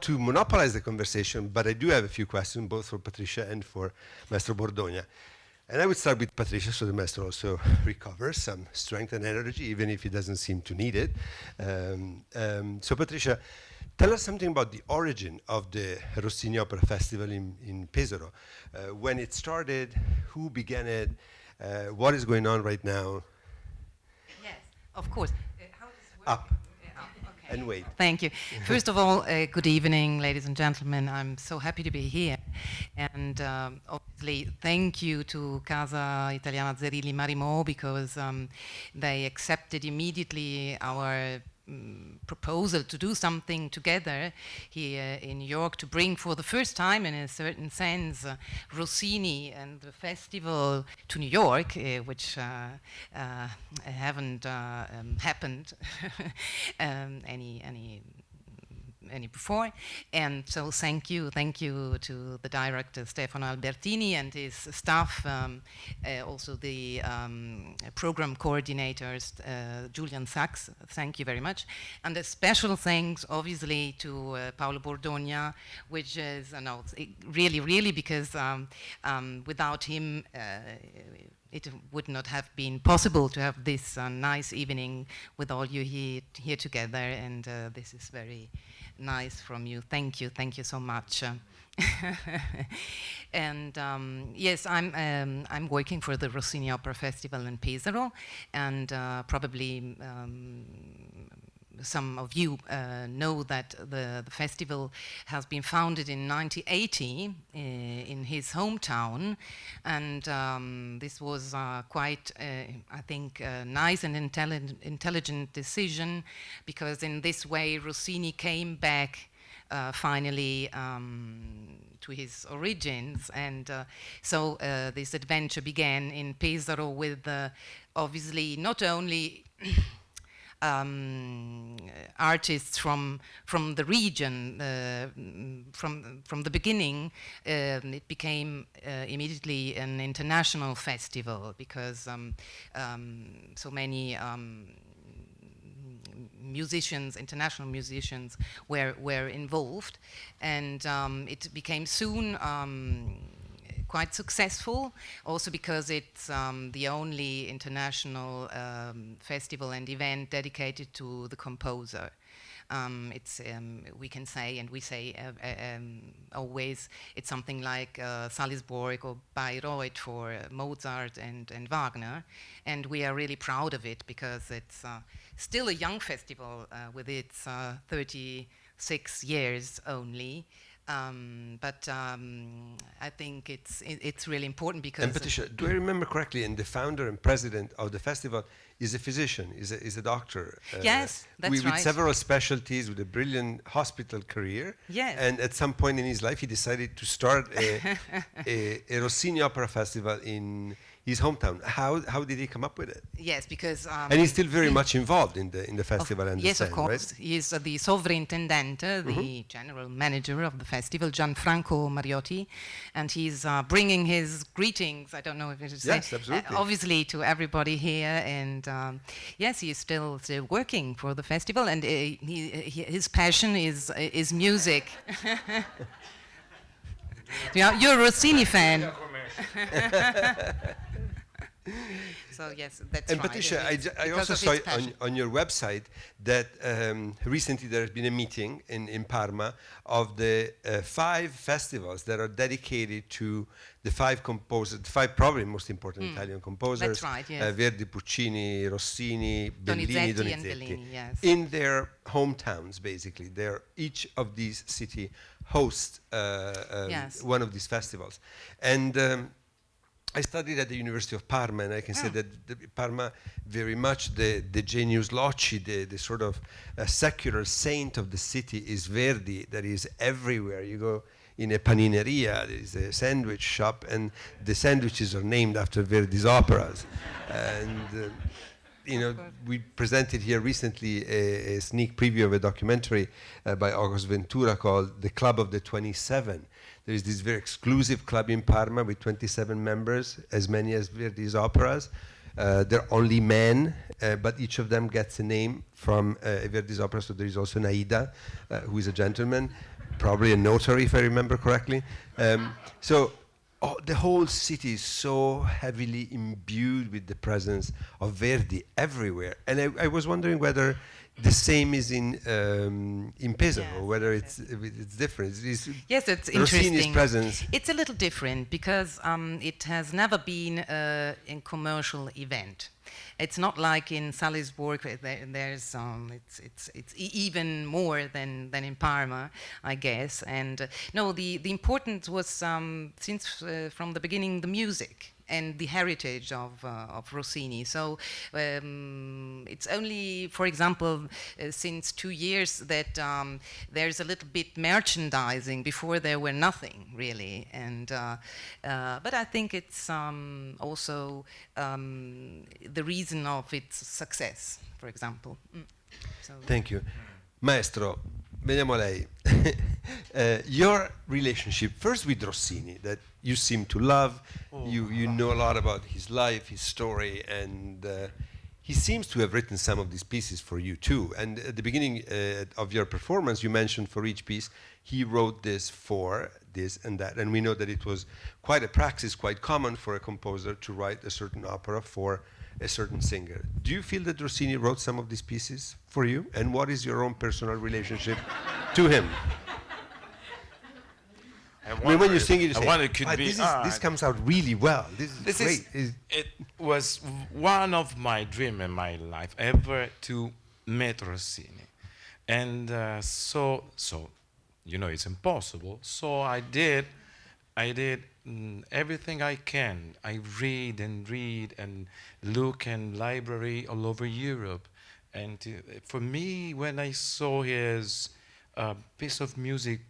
To monopolize the conversation, but I do have a few questions, both for Patricia and for Maestro Bordogna. And I would start with Patricia, so the Maestro also recovers some strength and energy, even if he doesn't seem to need it. So Patricia, tell us something about the origin of the Rossini Opera Festival in Pesaro. When it started, who began it, what is going on right now? Yes, of course. How does it work? Up. And wait. Thank you. First of all, good evening, ladies and gentlemen. I'm so happy to be here. And obviously, thank you to Casa, Italiana, Zerilli-Marimò, because they accepted immediately our proposal to do something together here in New York, to bring for the first time, in a certain sense, Rossini and the festival to New York, which haven't happened any before. And so thank you to the director Stefano Albertini and his staff, also the program coordinators, Julian Sachs, thank you very much. And a special thanks obviously to Paolo Bordogna, which is really because without him it would not have been possible to have this nice evening with all you here together, and this is very nice from you. Thank you so much. And yes, I'm working for the Rossini Opera Festival in Pesaro, and probably some of you know that the festival has been founded in 1980 in his hometown, and this was quite, I think, nice and intelligent decision, because in this way Rossini came back finally to his origins, and so this adventure began in Pesaro with obviously not only artists from the region. From the beginning, it became immediately an international festival, because so many musicians, international musicians, were involved, and it became soon quite successful, also because it's the only international festival and event dedicated to the composer. It's we can say, and we say always, it's something like Salzburg or Bayreuth for Mozart and Wagner, and we are really proud of it, because it's still a young festival with its 36 years only. But I think it's really important, because... And Patricia, do I remember correctly, and the founder and president of the festival is a physician, is a doctor? Yes, that's right. With several specialties, with a brilliant hospital career. Yes. And at some point in his life, he decided to start a Rossini Opera Festival in his hometown. How did he come up with it? Yes, because... and he's still very much involved in the festival, and yes, the of course. Right? He is the sovrintendente, the general manager of the festival, Gianfranco Mariotti, and he's bringing his greetings, I don't know if it is yes, absolutely. Obviously to everybody here, and yes, he is still working for the festival, and his passion is music. You're a Rossini fan. So yes, that's and right. Patricia, I also saw on your website that recently there has been a meeting in Parma of the 5 festivals that are dedicated to the 5 composers, the 5 probably most important Italian composers. That's right, yes. Verdi, Puccini, Rossini, Bellini, Donizetti and Bellini, yes. In their hometowns, basically. Each of these cities hosts yes. one of these festivals. And I studied at the University of Parma, and I can say that Parma, very much the genius loci, the sort of secular saint of the city is Verdi, that is everywhere. You go in a panineria, there is a sandwich shop, and the sandwiches are named after Verdi's operas. And you know, we presented here recently a sneak preview of a documentary by August Ventura called The Club of the 27. There is this very exclusive club in Parma with 27 members, as many as Verdi's operas. They're only men, but each of them gets a name from Verdi's opera. So there is also an Aida, who is a gentleman, probably a notary, if I remember correctly. The whole city is so heavily imbued with the presence of Verdi everywhere. And I was wondering whether the same is in Pesaro, Yes, whether it's different. Yes, it's Rossini's interesting. presence. It's a little different because it has never been a commercial event. It's not like in Salisbury. There's it's even more than in Parma, I guess. And no, the importance was since from the beginning the music and the heritage of Rossini. So it's only, for example, since 2 years that there's a little bit merchandising. Before there were nothing really, and but I think it's also the reason of its success, for example. So Thank you. Maestro, veniamo a lei. Your relationship first with Rossini, that you seem to love, you know a lot about his life, his story, and he seems to have written some of these pieces for you too. And at the beginning of your performance, you mentioned for each piece, he wrote this for this and that. And we know that it was quite a praxis, quite common for a composer to write a certain opera for a certain singer. Do you feel that Rossini wrote some of these pieces for you? And what is your own personal relationship to him? I mean, when you sing it, you say, it could be this comes out really well. This is great. It was one of my dreams in my life ever to meet Rossini. And so, you know, it's impossible. So I did everything I can. I read and look in library all over Europe. And for me, when I saw his piece of music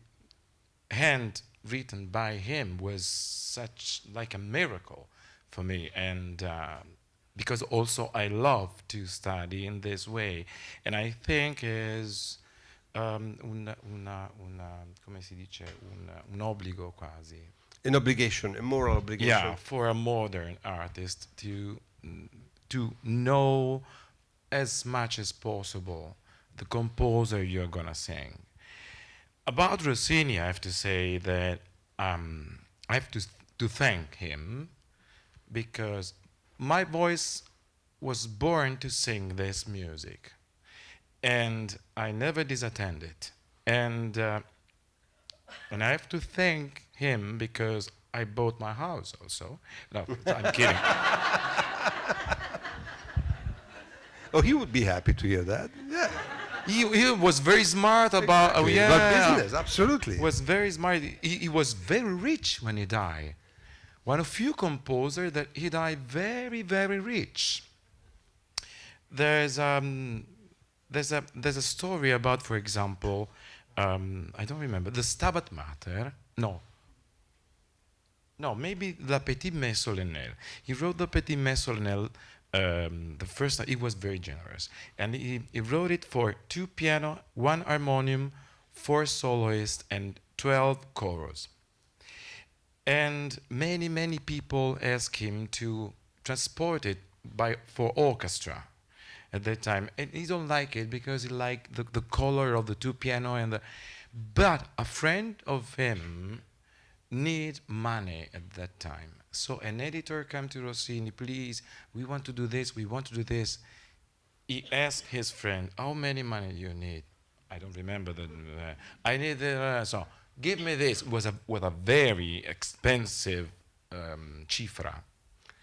written by him was such like a miracle for me. And because also I love to study in this way. And I think is come si dice, un obbligo quasi. An obligation, a moral obligation. Yeah, for a modern artist to know as much as possible the composer you're gonna sing. About Rossini, I have to say that I have to thank him because my voice was born to sing this music, and I never disattended. And I have to thank him because I bought my house also. No, I'm kidding. Oh, he would be happy to hear that. Yeah. He was very smart about About business, absolutely. Was very smart. He was very rich when he died. One of few composers that he died very, very rich. There's a story about, for example, I don't remember, the Stabat Mater. No, maybe La Petite Messe Solennelle. He wrote the Petite Messe Solennelle the first time. He was very generous. And he wrote it for 2 piano, 1 harmonium, 4 soloists, and 12 chorus. And many, many people asked him to transport it for orchestra at that time. And he don't like it because he liked the color of the 2 piano but a friend of him need money at that time. So an editor came to Rossini, please, we want to do this, we want to do this. He asked his friend, how many money do you need? I don't remember that. I need, so give me this. It was a very expensive cifra.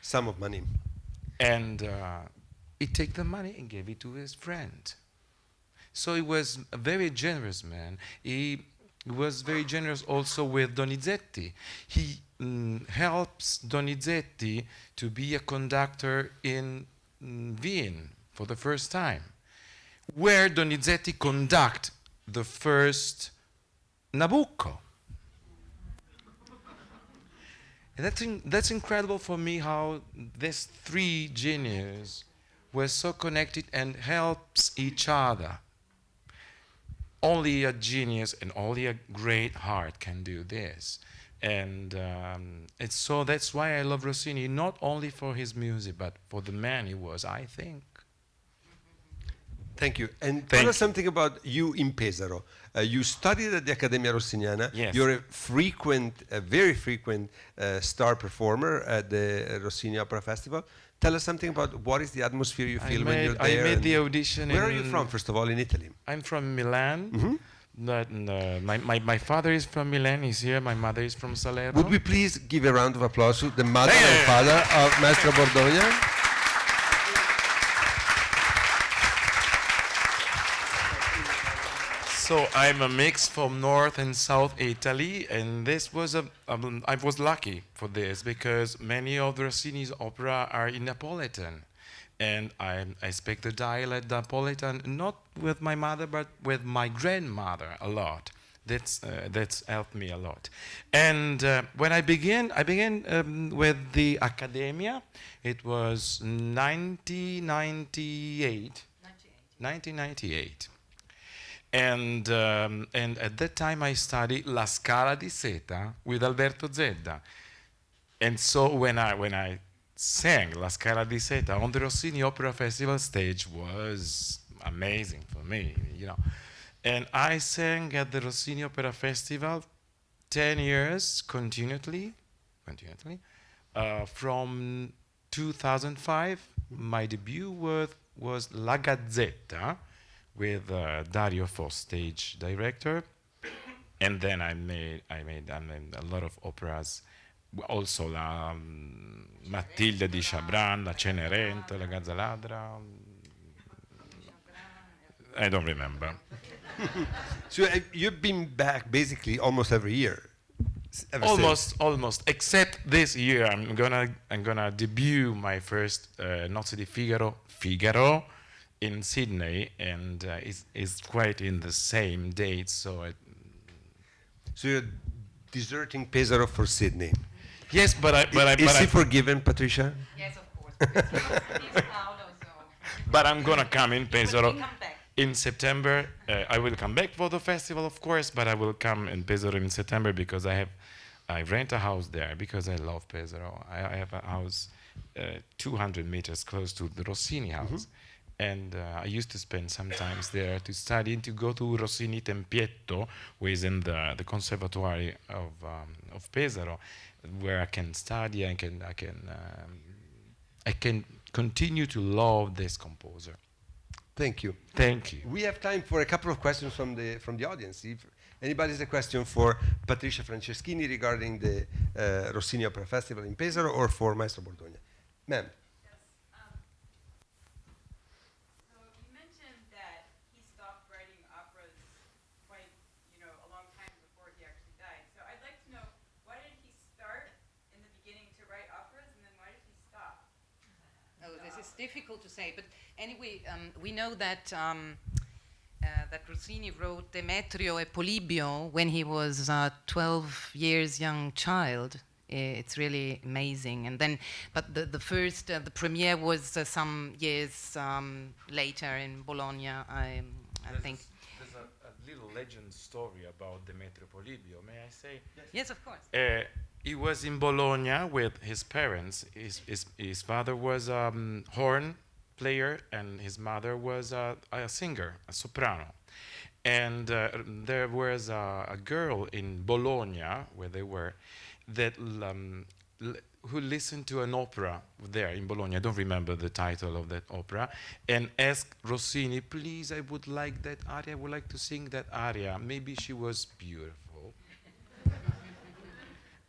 Sum of money. And he took the money and gave it to his friend. So he was a very generous man. He was very generous also with Donizetti. He helps Donizetti to be a conductor in Wien for the first time, where Donizetti conduct the first Nabucco. And that's incredible for me how these 3 geniuses were so connected and helps each other. Only a genius and only a great heart can do this. And so that's why I love Rossini, not only for his music, but for the man he was, I think. Thank you. And Thank tell you. us something about you in Pesaro. You studied at the Accademia Rossiniana. Yes. You're a very frequent star performer at the Rossini Opera Festival. Tell us something about what is the atmosphere you feel when you're there. I made the audition. Where are you from, first of all, in Italy? I'm from Milan. Mhm. But, my father is from Milan. He's here. My mother is from Salerno. Would we please give a round of applause to the mother Hey! and father of Maestro Bordogna? So I'm a mix from North and South Italy, and this was I was lucky for this because many of Rossini's opera are in Napolitan, and I speak the dialect Napolitan not with my mother but with my grandmother a lot. That's helped me a lot. And when I began with the Accademia. It was 1998. And at that time I studied La Scala di Seta with Alberto Zedda. And so when I sang La Scala di Seta on the Rossini Opera Festival stage was amazing for me, you know. And I sang at the Rossini Opera Festival 10 years continually. From 2005, my debut was La Gazzetta, with Dario Fo, stage director, and then I made a lot of operas, also la Matilde di Chabran, la Cenerentola, la Gazzaladra. I don't remember. So you've been back basically almost every year. Ever since. Almost. Except this year, I'm gonna debut my first Nozze di Figaro in Sydney, and it's quite in the same date. So you're deserting Pesaro for Sydney. yes, Is he forgiven, Patricia? Yes, of course. He's Paolo, so. but I'm gonna come in When Pesaro we come back. in September. I will come back for the festival, of course, but I will come in Pesaro in September because I rent a house there because I love Pesaro. I have a house 200 meters close to the Rossini house. And I used to spend sometimes there to study and to go to Rossini Tempietto, who is in the Conservatory of Pesaro, where I can study. I can continue to love this composer. Thank you. Thank you. We have time for a couple of questions from the audience. If anybody has a question for Patricia Franceschini regarding the Rossini Opera Festival in Pesaro or for Maestro Bordogna. Ma'am. Difficult to say, but anyway, we know that that Rossini wrote Demetrio e Polibio when he was 12 years young child. It's really amazing. And then, but the first, the premiere was some years later in Bologna, I think. There's a little legend story about Demetrio Polibio. May I say? Yes, of course. He was in Bologna with his parents. His father was a horn player and his mother was a singer, a soprano. And there was a girl in Bologna, where they were, that who listened to an opera there in Bologna. I don't remember the title of that opera, and asked Rossini, please, I would like that aria, I would like to sing that aria. Maybe she was beautiful.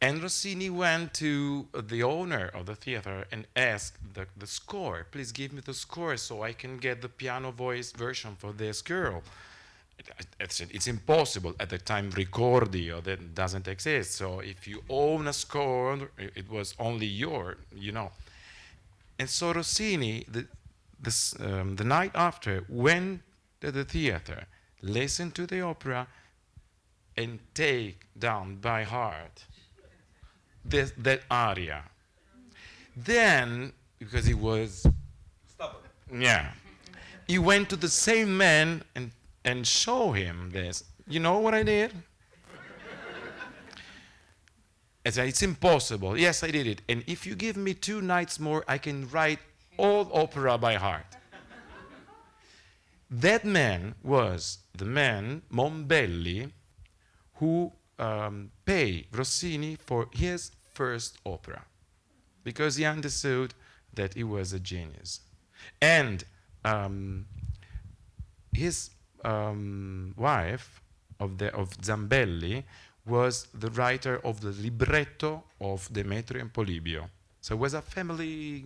And Rossini went to the owner of the theater and asked the score, please give me the score so I can get the piano voice version for this girl. It's impossible at the time. Ricordio that doesn't exist. So if you own a score, it was only your, you know. And so Rossini, the night after, went to the theater, listened to the opera, and take down by heart that aria. Then, because he was Yeah. He went to the same man and show him this. You know what I did? I said, it's impossible. Yes, I did it. And if you give me 2 nights more, I can write all opera by heart. That man was the man, Mombelli, who paid Rossini for his first opera, because he understood that he was a genius. And his wife of Zambelli was the writer of the libretto of Demetrio and Polibio. So it was a family.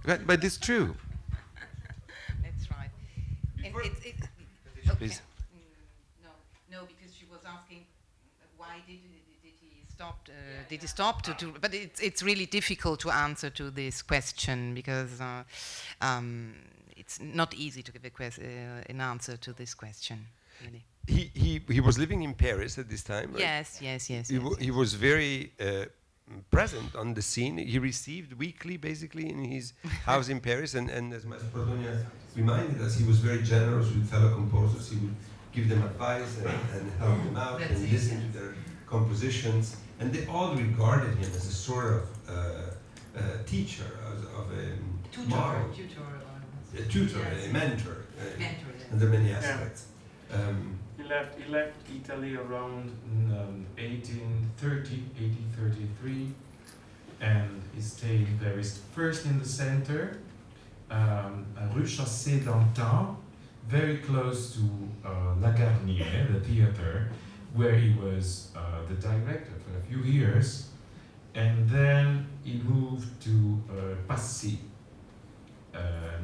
But it's true. That's right. And okay. Please. No, because she was asking why did he stop? Did he stop to do? But it's really difficult to answer to this question because it's not easy to give an answer to this question. Really. He was living in Paris at this time, right? Yes. He was very present on the scene. He received weekly, basically, in his house in Paris, and as Maestro Bordogna reminded us, he was very generous with fellow composers. He would give them advice and help them out and listen to their compositions. And they all regarded him as a sort of teacher, of a model. A tutor, a mentor, under many aspects. He left Italy around 1833, and he stayed in Paris, first in the center, Rue Chaussée d'Antin, very close to La Garnier, the theater, where he was the director for a few years, and then he moved to Passy.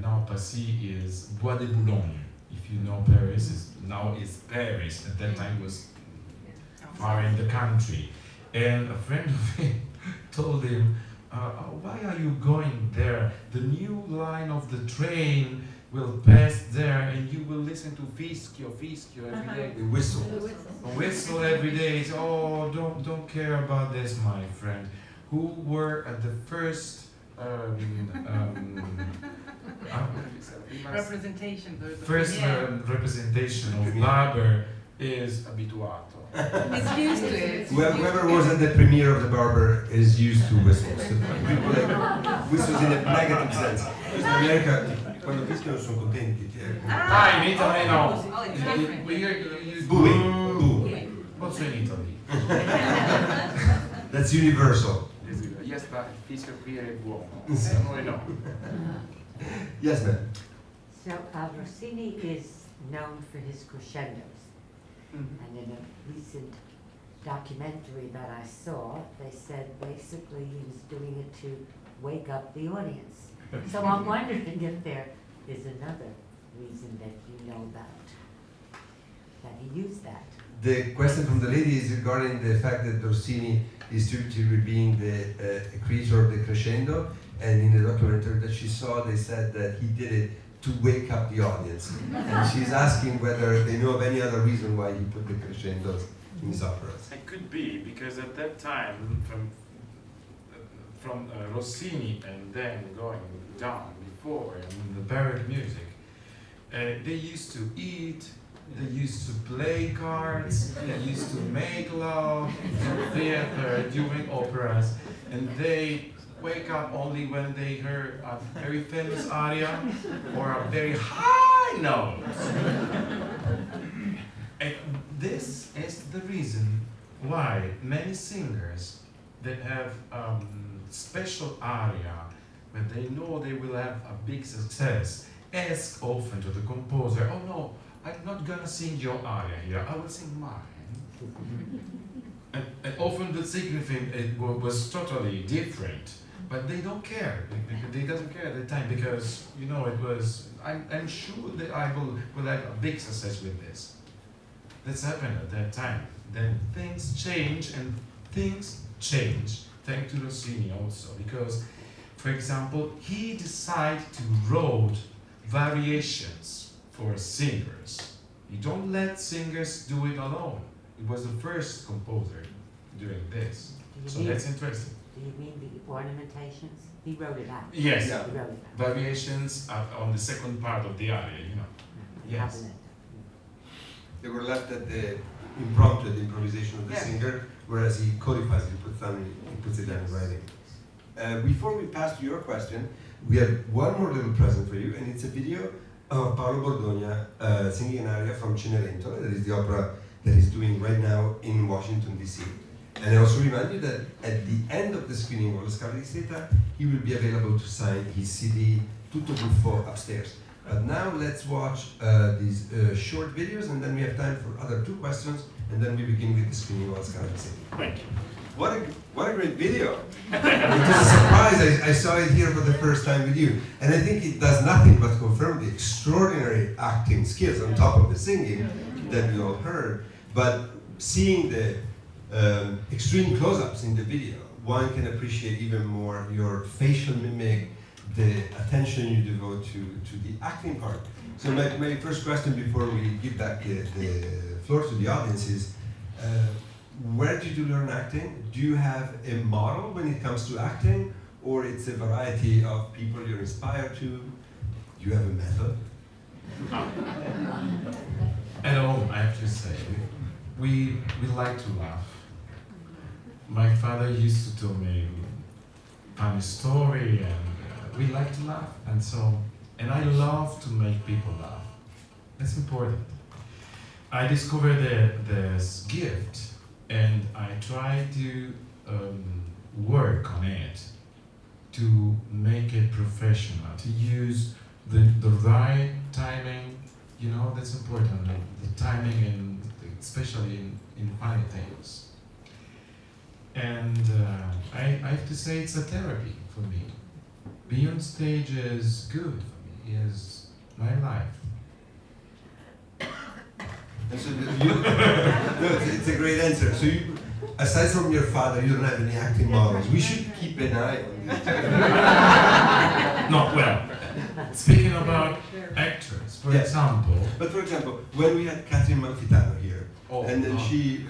Now Passy is Bois de Boulogne. If you know Paris, now it's Paris. At that time was far in the country. And a friend of him told him, why are you going there? The new line of the train will pass there and you will listen to Fischio every day. The whistle. Whistle every day. Oh, don't care about this, my friend. Who were at the first representation. First representation of Barber is abituato. It's used to it. Whoever was at the premiere of the Barber is used to whistles. People like whistles in a negative sense. In America, quando fischiano sono contenti. In Italy no. Oh, it's different. We use Booing. Boo. Also in Italy. That's universal. Yes, but il fischio qui è buono. Noi no. Yes, ma'am. So Rossini is known for his crescendos. And in a recent documentary that I saw, they said basically he was doing it to wake up the audience. So I'm wondering if there is another reason that you know about, that he used that. The question from the lady is regarding the fact that Rossini is attributed with being the creator of the crescendo, and in the documentary that she saw, they said that he did it to wake up the audience. And she's asking whether they know of any other reason why he put the crescendos in his operas. It could be because at that time, from Rossini and then going down before in the baroque music, they used to eat, they used to play cards, they used to make love in theater during operas, and they wake up only when they heard a very famous aria or a very high note. And this is the reason why many singers that have special aria, when they know they will have a big success, ask often to the composer, oh no, I'm not gonna sing your aria here, I will sing mine. And often the significance was totally different. But they don't care. They doesn't care at the time because you know it was. I'm sure that I will have a big success with this. That's happened at that time. Then things change, and things change thanks to Rossini also because, for example, he decided to write variations for singers. He don't let singers do it alone. He was the first composer doing this. So that's interesting. Do you mean the ornamentations? He wrote it out. Yes, Yeah. He wrote it out. variations on the second part of the aria, you know. Yes. Cabinet. They were left at the impromptu, the improvisation of the Yes. singer, whereas he codifies it, he puts it down in writing. Before we pass to your question, we have one more little present for you, and it's a video of Paolo Bordogna singing an aria from Cenerentola, that is the opera that he's doing right now in Washington, D.C. And I also remind you that at the end of the screening of La Scala di Seta, he will be available to sign his CD, Tutto Buffo, upstairs. But now let's watch these short videos, and then we have time for other two questions, and then we begin with the screening of La Scala di Seta. Thank you. What a great video! It was a surprise. I saw it here for the first time with you, and I think it does nothing but confirm the extraordinary acting skills on top of the singing that we all heard. But seeing the extreme close-ups in the video, one can appreciate even more your facial mimic, the attention you devote to the acting part. So my first question before we give back the floor to the audience is, where did you learn acting? Do you have a model when it comes to acting, or it's a variety of people you're inspired to? Do you have a method? At home, I have to say, we like to laugh. My father used to tell me funny story, and we like to laugh, and I love to make people laugh. That's important. I discovered this gift, and I try to work on it to make it professional, to use the right timing. You know, that's important, the timing, and especially in funny things. And I have to say it's a therapy for me. Being on stage is good for me, is my life. And so it's a great answer. So you, aside from your father, you don't have any acting models. We should keep an eye on this. No, well, speaking about actors, for example. But for example, when we had Catherine Malfitano here, and then Oh. she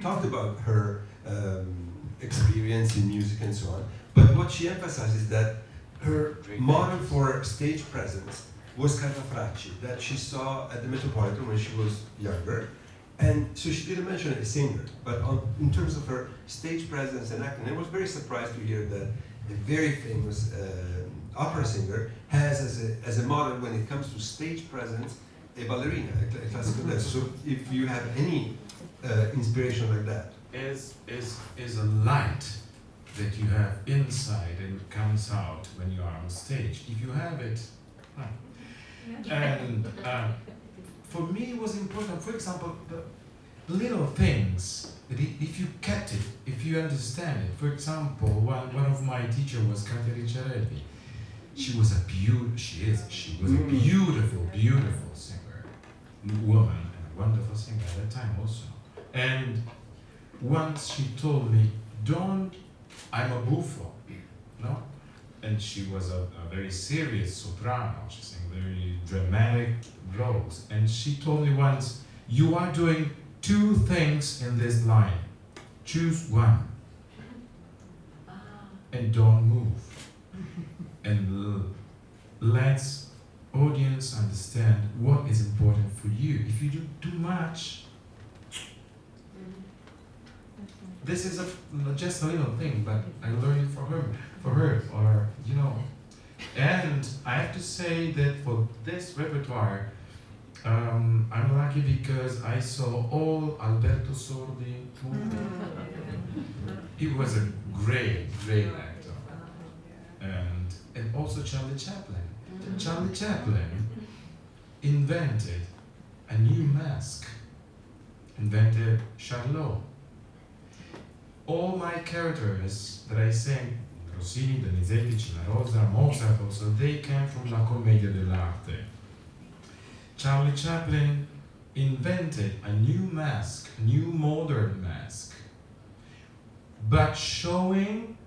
talked about her experience in music and so on, but what she emphasizes that her model for stage presence was Carla Fracci, that she saw at the Metropolitan when she was younger. And so she didn't mention a singer, but in terms of her stage presence and acting, I was very surprised to hear that a very famous opera singer has as a model when it comes to stage presence a ballerina, a classical dancer. So if you have any inspiration like that. Is a light that you have inside and comes out when you are on stage. If you have it, and for me it was important. For example, the little things that if you kept it, if you understand it. For example, one of my teachers was Katia Ricciarelli. She was a beautiful singer, woman, and a wonderful singer at that time also. And once she told me, I'm a buffo, no? And she was a very serious soprano. She sang very dramatic roles. And she told me once, you are doing two things in this line. Choose one. And don't move. And let's audience understand what is important for you. If you do too much, this is just a little thing, but I learned it for her, or you know. And I have to say that for this repertoire, I'm lucky because I saw all Alberto Sordi movie. He was a great actor, and also Charlie Chaplin. Charlie Chaplin invented a new mask, invented Charlot. All my characters that I sang, Rossini, Donizetti, Cimarosa, Mozart also, they came from La Commedia dell'arte. Charlie Chaplin invented a new mask, a new modern mask, but showing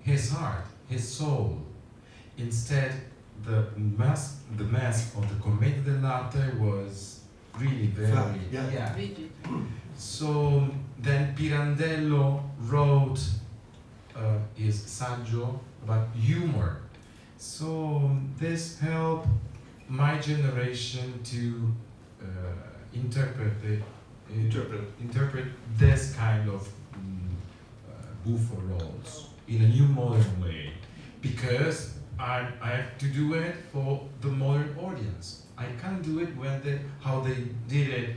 his heart, his soul. Instead, the mask of the Commedia dell'arte was really very, Yeah. So then Pirandello wrote is saggio, but humor. So this helped my generation to interpret this kind of buffo roles in a new modern way, because I have to do it for the modern audience. I can't do it how they did it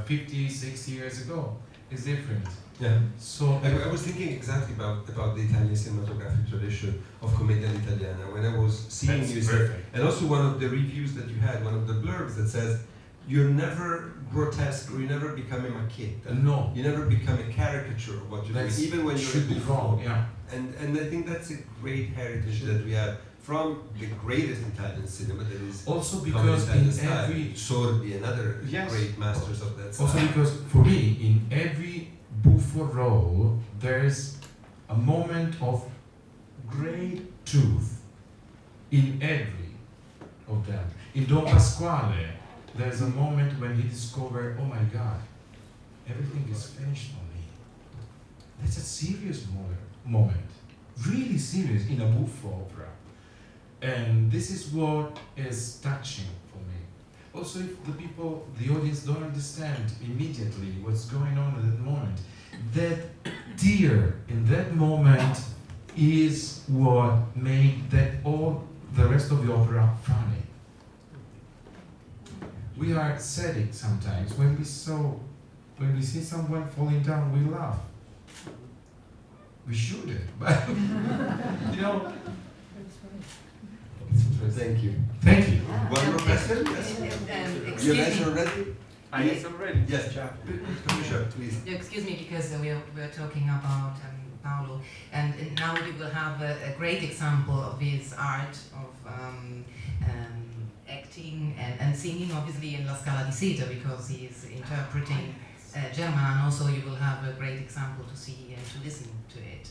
50, 60 years ago. It's different. Yeah. So I was thinking exactly about the Italian cinematographic tradition of Commedia all'Italiana when I was seeing That's you, perfect. and also one of the reviews that you had, one of the blurbs that says, "You're never grotesque, or you never become a macchietta. No. You never become a caricature of what you're doing, even when you're should a be buffo." wrong. Yeah. And I think that's a great heritage that we have from the greatest Italian cinema, that is Also comedy because Italian in style. every Sordi and other Yes. great masters of that style. Also because for me, in every buffo role, there's a moment of great truth in every of them. In Don Pasquale, there's a moment when he discovered, oh my God, everything is finished for me. That's a serious moment, really serious in a buffo opera. And this is what is touching for me. Also, if the audience don't understand immediately what's going on at that moment, that tear in that moment is what made that all the rest of the opera funny. We are sadistic sometimes. When we see someone falling down, we laugh. We shouldn't, but you know. Thank you. Thank you. One more question? Yes. Your Excuse answer me. already? I am ready. Yes, Patricia, please. Excuse me, because we're talking about Paolo, and now we will have a great example of his art of acting and singing, obviously in La Scala di Seta, because he is interpreting Germano, so you will have a great example to see and to listen to it.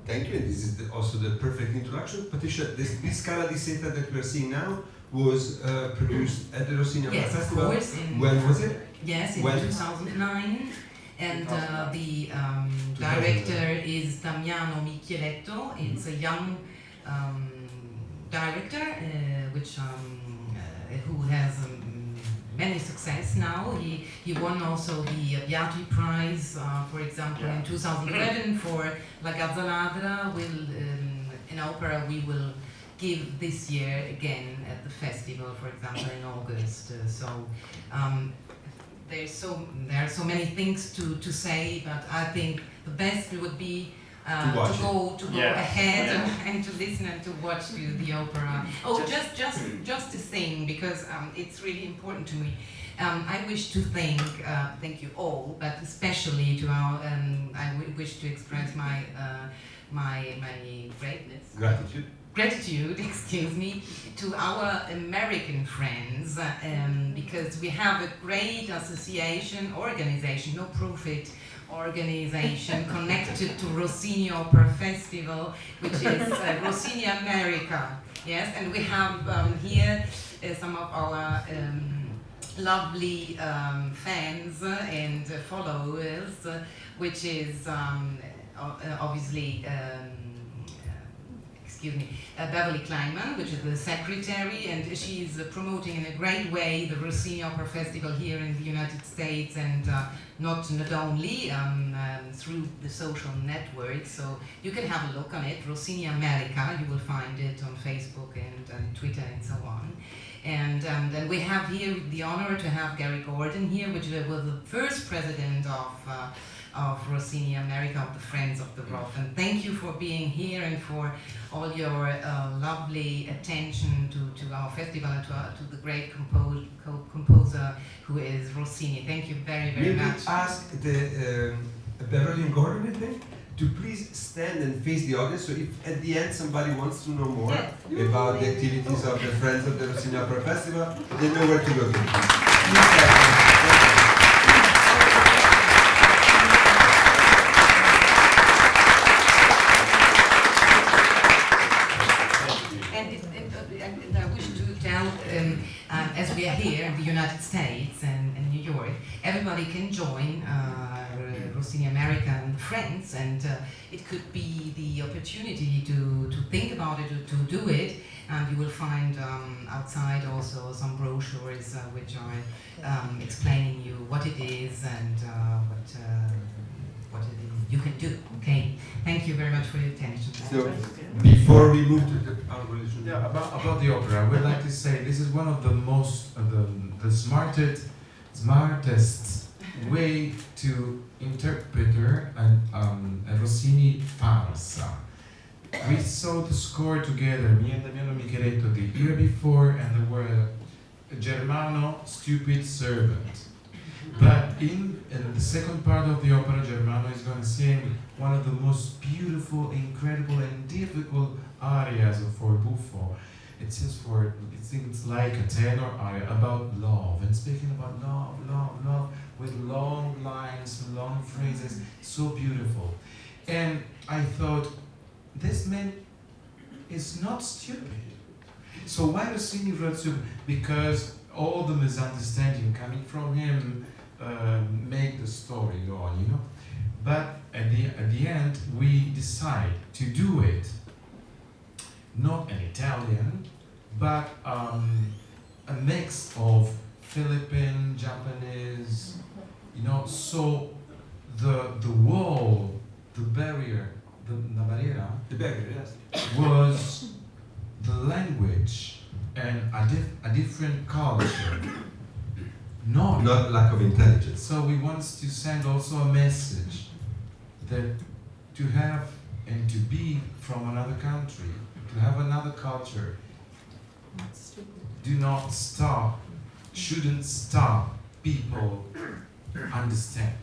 Thank you, and this is also the perfect introduction. Patricia, this Scala di Seta that we're seeing now was produced at the Rossini Opera Yes, of Festival. course. When was it? Yes, in When? 2009. And the director is Damiano Micheletto. It's a young director who has many success now. He won also the Beati Prize, for example, in 2011 for La Gazzaladra, an opera we will give this year again at the festival, for example, in August. There are so many things to say, but I think the best would be to go ahead and to listen and to watch the opera. Oh, just to sing, because it's really important to me. I wish to thank you all, but especially to our. I wish to express my gratitude, excuse me, to our American friends, because we have a great organization, no profit organization connected to Rossini Opera Festival, which is Rossini America. Yes, and we have here some of our lovely fans and followers, which is obviously. Beverly Kleinman, which is the secretary, and she's promoting in a great way the Rossini Opera Festival here in the United States, and not only through the social networks. So you can have a look on it, Rossini America. You will find it on Facebook and Twitter and so on. And then we have here the honor to have Gary Gordon here, which was the first president of Rossini America, of the Friends of the Rough. And thank you for being here and for all your lovely attention to our festival and to the great composer who is Rossini. Thank you very, very much. We ask the Beverly and Gordon, I think, to please stand and face the audience. So if at the end somebody wants to know more about the activities of the Friends of the Rossini Opera Festival, they know where to go to. And I wish to tell, as we are here in the United States and New New York. Everybody can join Rossini American Friends, and it could be the opportunity to think about it, to do it. And you will find outside also some brochures which are explaining you what it is and what it is you can do. Okay, thank you very much for your attention. So, before we move to the Yeah, about the opera, I would like to say this is one of the most, the smartest way to interpret a Rossini farsa. We saw the score together, me and Damiano Micheletto, the year before, and there were Germano, stupid servant. But in the second part of the opera, Germano is going to sing one of the most beautiful, incredible, and difficult arias for Buffo. It seems like a tenor aria about love, and speaking about love, with long lines, long phrases, so beautiful. And I thought, this man is not stupid. So why Rossini wrote stupid? Because all the misunderstanding coming from him make the story go on, you know. But at the end, we decide to do it not an Italian, but a mix of Philippine, Japanese, you know. So the wall, the barrier, the barriera, yes. was the language and a different culture. Not lack of intelligence. So we want to send also a message that to have and to be from another country, to have another culture, shouldn't stop people understand.